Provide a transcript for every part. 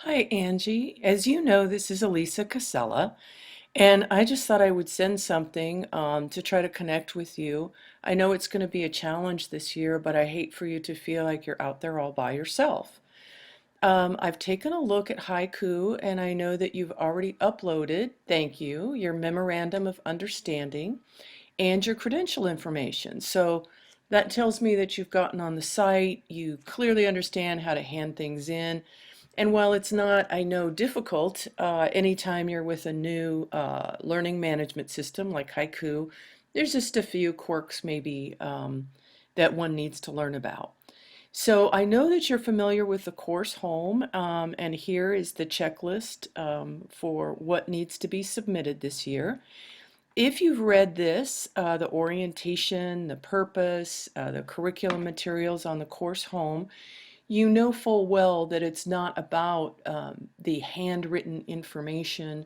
Hi, Angie. As you know, this is Elisa Casella, and I just thought I would send something to try to connect with you. I know it's going to be a challenge this year, but I hate for you to feel like you're out there all by yourself. I've taken a look at Haiku, and I know that you've already uploaded, thank you, your memorandum of understanding and your credential information. So that tells me that you've gotten on the site, you clearly understand how to hand things in. And while it's not, I know, difficult, anytime you're with a new learning management system like Haiku, there's just a few quirks maybe that one needs to learn about. So I know that you're familiar with the course home, and here is the checklist for what needs to be submitted this year. If you've read this, the orientation, the purpose, the curriculum materials on the course home, you know full well that it's not about the handwritten information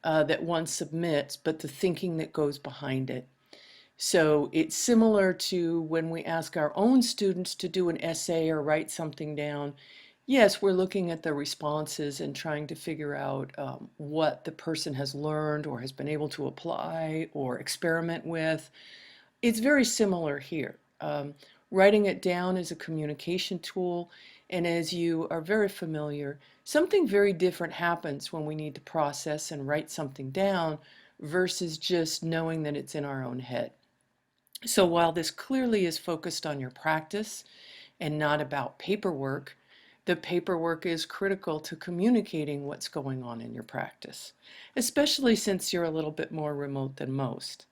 that one submits, but the thinking that goes behind it. So it's similar to when we ask our own students to do an essay or write something down. Yes, we're looking at the responses and trying to figure out what the person has learned or has been able to apply or experiment with. It's very similar here. Writing it down is a communication tool, and as you are very familiar, something very different happens when we need to process and write something down versus just knowing that it's in our own head. So while this clearly is focused on your practice and not about paperwork, the paperwork is critical to communicating what's going on in your practice, especially since you're a little bit more remote than most.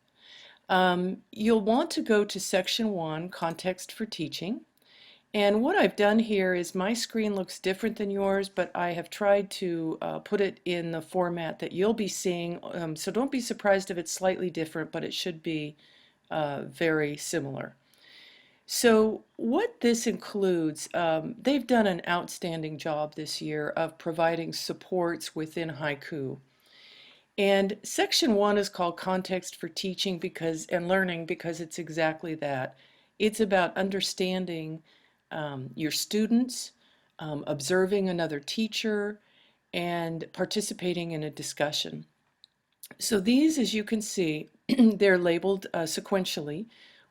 You'll want to go to section 1, context for teaching. And what I've done here is my screen looks different than yours, but I have tried to put it in the format that you'll be seeing. So don't be surprised if it's slightly different, but it should be very similar. So what this includes, they've done an outstanding job this year of providing supports within Haiku. And section 1 is called Context for Teaching because and Learning because it's exactly that. It's about understanding your students, observing another teacher, and participating in a discussion. So these, as you can see, they're labeled sequentially.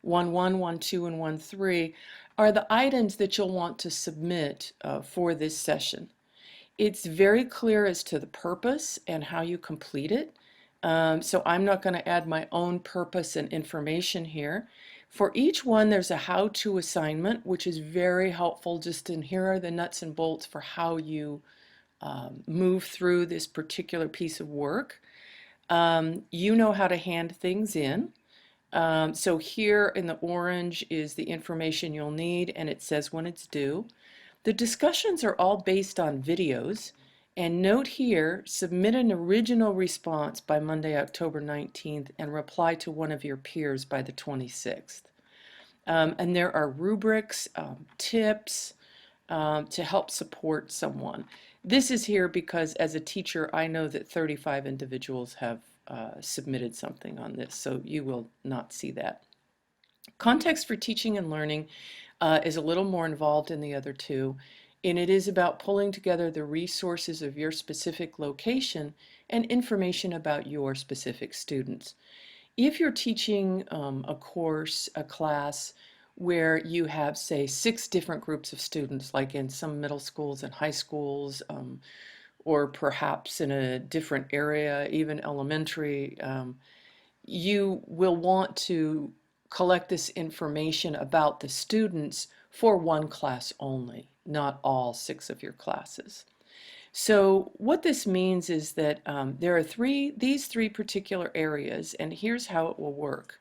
1-1, 1-2, and 1-3 are the items that you'll want to submit for this session. It's very clear as to the purpose and how you complete it. So I'm not going to add my own purpose and information here. For each one, there's a how-to assignment, which is very helpful just in here are the nuts and bolts for how you move through this particular piece of work. You know how to hand things in. So here in the orange is the information you'll need, and it says when it's due. The discussions are all based on videos, and note here, submit an original response by Monday, October 19th, and reply to one of your peers by the 26th. And there are rubrics, tips to help support someone. This is here because as a teacher, I know that 35 individuals have submitted something on this, so you will not see that. Context for teaching and learning is a little more involved in the other two, and it is about pulling together the resources of your specific location and information about your specific students. If you're teaching a course, a class, where you have, say, 6 different groups of students, like in some middle schools and high schools, or perhaps in a different area, even elementary, you will want to collect this information about the students for one class only, not all 6 of your classes. So what this means is that there are these three particular areas, and here's how it will work.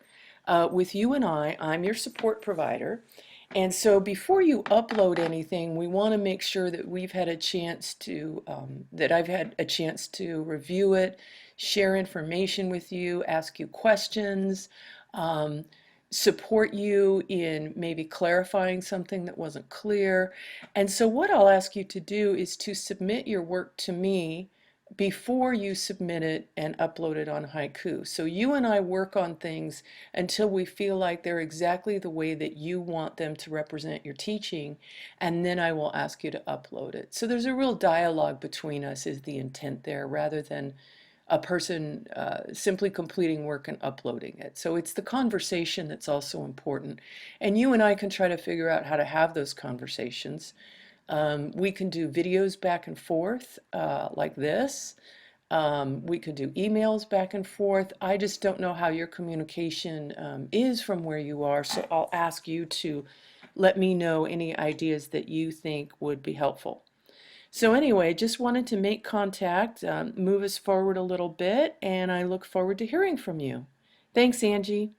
With you and I'm your support provider, and so before you upload anything, we want to make sure that we've had a chance to, that I've had a chance to review it, share information with you, ask you questions, um, support you in maybe clarifying something that wasn't clear. And so what I'll ask you to do is to submit your work to me before you submit it and upload it on Haiku. So you and I work on things until we feel like they're exactly the way that you want them to represent your teaching, and then I will ask you to upload it. So there's a real dialogue between us is the intent there, rather than a person simply completing work and uploading it. So it's the conversation that's also important. And you and I can try to figure out how to have those conversations. We can do videos back and forth like this. We could do emails back and forth. I just don't know how your communication is from where you are, so I'll ask you to let me know any ideas that you think would be helpful. So anyway, just wanted to make contact, move us forward a little bit, and I look forward to hearing from you. Thanks, Angie.